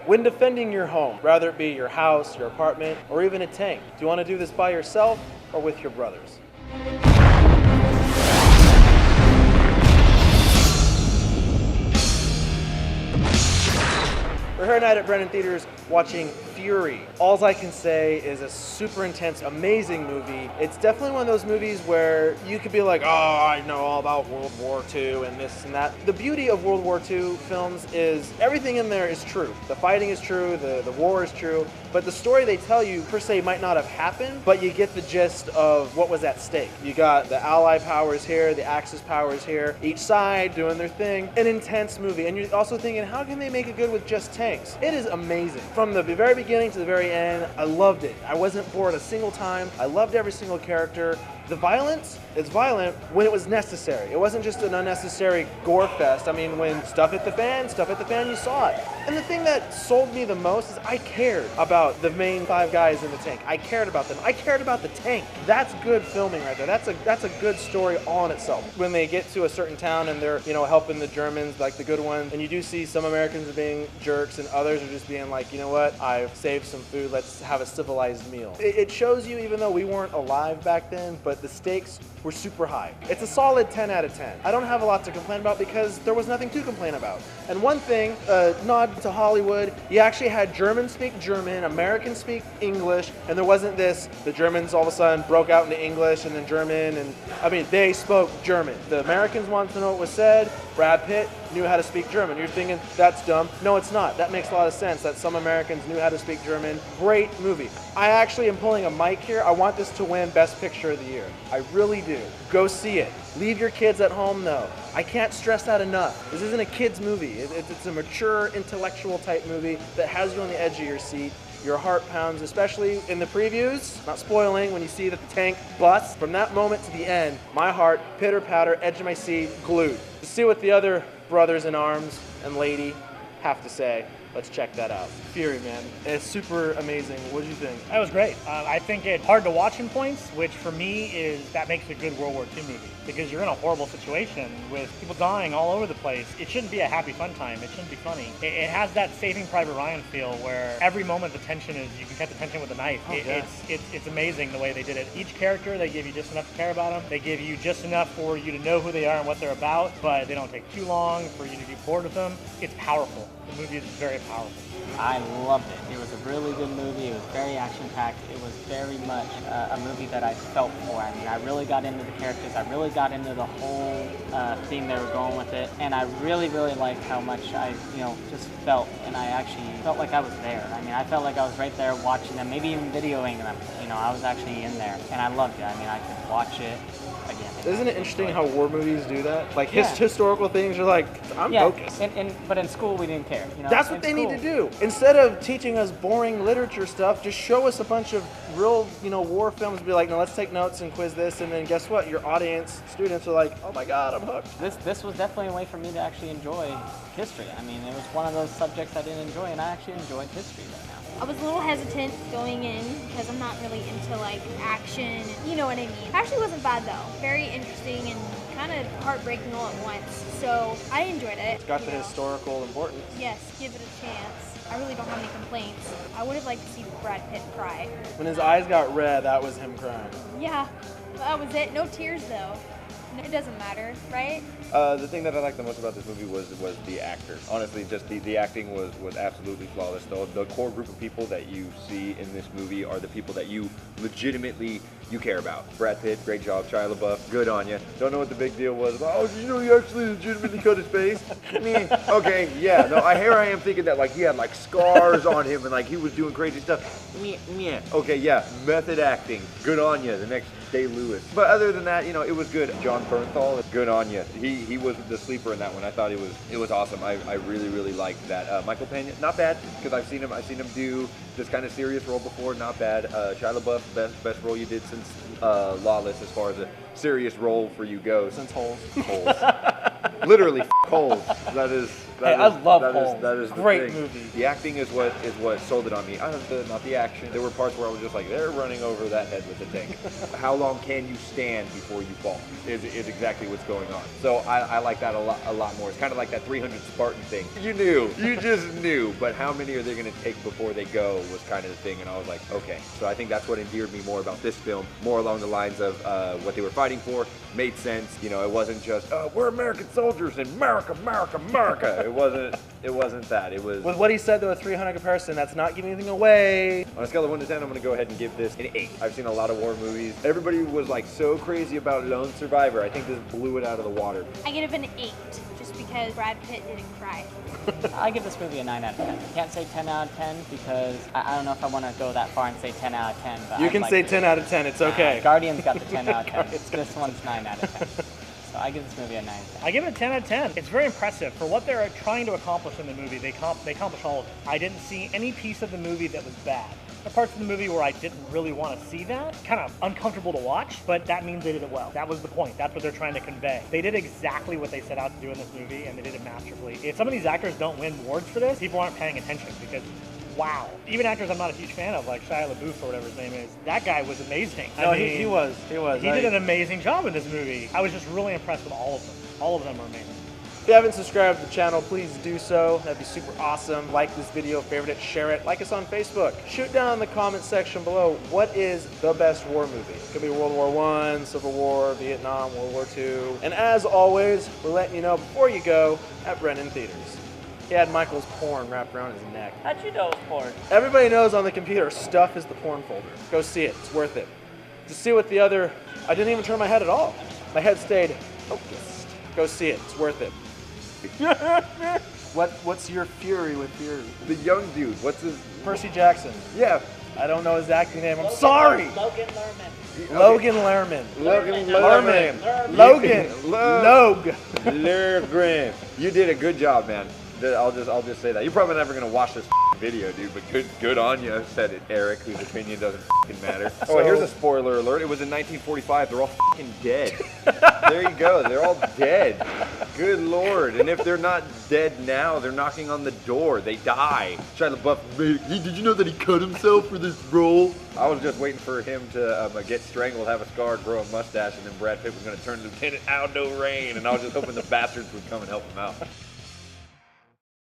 When defending your home, whether it be your house, your apartment, or even a tank, do you want to do this by yourself or with your brothers? We're here tonight at Brennan Theaters watching Fury. All I can say is a super intense, amazing movie. It's definitely one of those movies where you could be like, oh, I know all about World War II and this and that. The beauty of World War II films is everything in there is true. The fighting is true, the war is true, but the story they tell you per se might not have happened, but you get the gist of what was at stake. You got the Allied powers here, the Axis powers here, each side doing their thing. An intense movie, and you're also thinking, how can they make it good with just tanks? It is amazing. From the very beginning to the very end, I loved it. I wasn't bored a single time. I loved every single character. The violence is violent when it was necessary. It wasn't just an unnecessary gore fest. I mean, when stuff hit the fan, you saw it. And the thing that sold me the most is I cared about the main 5 guys in the tank. I cared about them. I cared about the tank. That's good filming right there. That's a good story all in itself. When they get to a certain town and they're, helping the Germans, like the good ones, and you do see some Americans are being jerks and others are just being like, you know what, I've saved some food, let's have a civilized meal. It shows you, even though we weren't alive back then, but the stakes were super high. It's a solid 10 out of 10. I don't have a lot to complain about because there was nothing to complain about. And one thing, nod to Hollywood, you actually had Germans speak German, Americans speak English, and there wasn't this, the Germans all of a sudden broke out into English and then German, and they spoke German. The Americans wanted to know what was said. Brad Pitt knew how to speak German. You're thinking, that's dumb. No, it's not. That makes a lot of sense that some Americans knew how to speak German. Great movie. I actually am pulling a mic here. I want this to win Best Picture of the Year. I really do. Go see it. Leave your kids at home though. I can't stress that enough. This isn't a kid's movie. It's a mature, intellectual type movie that has you on the edge of your seat. Your heart pounds, especially in the previews, not spoiling, when you see that the tank busts. From that moment to the end, my heart, pitter patter, edge of my seat, glued. To see what the other brothers in arms and lady have to say, let's check that out. Fury, man. It's super amazing. What did you think? That was great. I think it's hard to watch in points, which for me that makes a good World War II movie. Because you're in a horrible situation with people dying all over the place. It shouldn't be a happy, fun time. It shouldn't be funny. It has that Saving Private Ryan feel where every moment the tension is, you can cut the tension with a knife. It's amazing the way they did it. Each character, they give you just enough to care about them. They give you just enough for you to know who they are and what they're about, but they don't take too long for you to be bored with them. It's powerful. The movie is very powerful. I loved it. It was a really good movie. It was very action-packed. It was very much a movie that I felt for. I really got into the characters. I really got into the whole theme they were going with it. And I really, really liked how much I, just felt. And I actually felt like I was there. I felt like I was right there watching them, maybe even videoing them. I was actually in there. And I loved it. I could watch it again. Isn't it interesting how war movies do that? Like historical things are like, I'm focused. But in school we didn't care. That's what they need to do. Instead of teaching us boring literature stuff, just show us a bunch of real, war films. Be like, no, let's take notes and quiz this, and then guess what? Your audience, students are like, oh my God, I'm hooked. This was definitely a way for me to actually enjoy history. It was one of those subjects I didn't enjoy, and I actually enjoyed history right now. I was a little hesitant going in because I'm not really into action, you know what I mean. It actually wasn't bad though. Very interesting and kind of heartbreaking all at once. So I enjoyed it. It's got the historical importance. Yes, give it a chance. I really don't have any complaints. I would have liked to see Brad Pitt cry. When his eyes got red, that was him crying. Yeah, that was it. No tears though. It doesn't matter, right? The thing that I liked the most about this movie was the actor. Honestly, just the acting was absolutely flawless. The core group of people that you see in this movie are the people that you legitimately care about. Brad Pitt, great job. Shia LaBeouf, good on you. Don't know what the big deal was. Oh, you actually legitimately cut his face? Okay, yeah. No, here I am thinking that he had scars on him and he was doing crazy stuff. Okay, yeah. Method acting, good on you. The next Day-Lewis. But other than that, it was good. John Bernthal, good on you. He was the sleeper in that one. I thought it was awesome. I really, really liked that. Michael Pena, not bad, because I've seen him do this kind of serious role before, not bad. Shia LaBeouf, best role you did since Lawless, as far as a serious role for you goes. Since Holes. Literally, Cold. That is. Hey, I love that Cold. That is the Great thing. movie. The acting is what sold it on me. Not the action. There were parts where I was just like, they're running over that head with the tank. How long can you stand before you fall? Is exactly what's going on. So I like that a lot more. It's kind of like that 300 Spartan thing. You just knew. But how many are they going to take before they go was kind of the thing. And I was like, okay. So I think that's what endeared me more about this film. More along the lines of what they were fighting for. Made sense. You know, it wasn't just we're American soldiers in America, America, America. It wasn't that. It was With what he said, though, a 300 comparison, that's not giving anything away. on a scale of 1 to 10. I'm gonna go ahead and give this an 8. I've seen a lot of war movies. Everybody was like so crazy about Lone Survivor. I think this blew it out of the water. I give it an 8, just because Brad Pitt didn't cry. I give this movie a 9 out of 10. I can't say 10 out of 10 because I don't know if I want to go that far and say 10 out of 10. But You I'd can like say to. 10 out of 10. It's okay. Guardians got the 10 out of 10. This one's 9 out of 10. So I give this movie a 9 out of 10. I give it a 10 out of 10. It's very impressive. For what they're trying to accomplish in the movie, they accomplish all of it. I didn't see any piece of the movie that was bad. The parts of the movie where I didn't really want to see that, kind of uncomfortable to watch, but that means they did it well. That was the point. That's what they're trying to convey. They did exactly what they set out to do in this movie, and they did it masterfully. If some of these actors don't win awards for this, people aren't paying attention because wow. Even actors I'm not a huge fan of, like Shia LaBeouf or whatever his name is, that guy was amazing. No, he was. He did an amazing job in this movie. I was just really impressed with all of them. All of them are amazing. If you haven't subscribed to the channel, please do so. That'd be super awesome. Like this video, favorite it, share it. Like us on Facebook. Shoot down in the comment section below, what is the best war movie? It could be World War I, Civil War, Vietnam, World War II. And as always, we're letting you know before you go at Brennan Theaters. He had Michael's porn wrapped around his neck. How'd you know it was porn? Everybody knows on the computer, stuff is the porn folder. Go see it, it's worth it. To see what the other, I didn't even turn my head at all. My head stayed focused. Go see it, it's worth it. What's your fury with Fury? The young dude. What's his? Percy Jackson. Yeah. I don't know his acting name. I'm sorry. Logan Lerman. Logan Lerman. Logan Lerman. Lerman. Logan. Logue. Lergren. You did a good job, man. I'll just say that. You're probably never gonna watch this video, dude, but good on you. Said it, Eric, whose opinion doesn't matter. Oh, here's a spoiler alert. It was in 1945. They're all dead. There you go. They're all dead. Good Lord. And if they're not dead now, they're knocking on the door. They die. Shia LaBeouf, did you know that he cut himself for this role? I was just waiting for him to get strangled, have a scar, grow a mustache, and then Brad Pitt was going to turn Lieutenant Aldo Rain, and I was just hoping the bastards would come and help him out.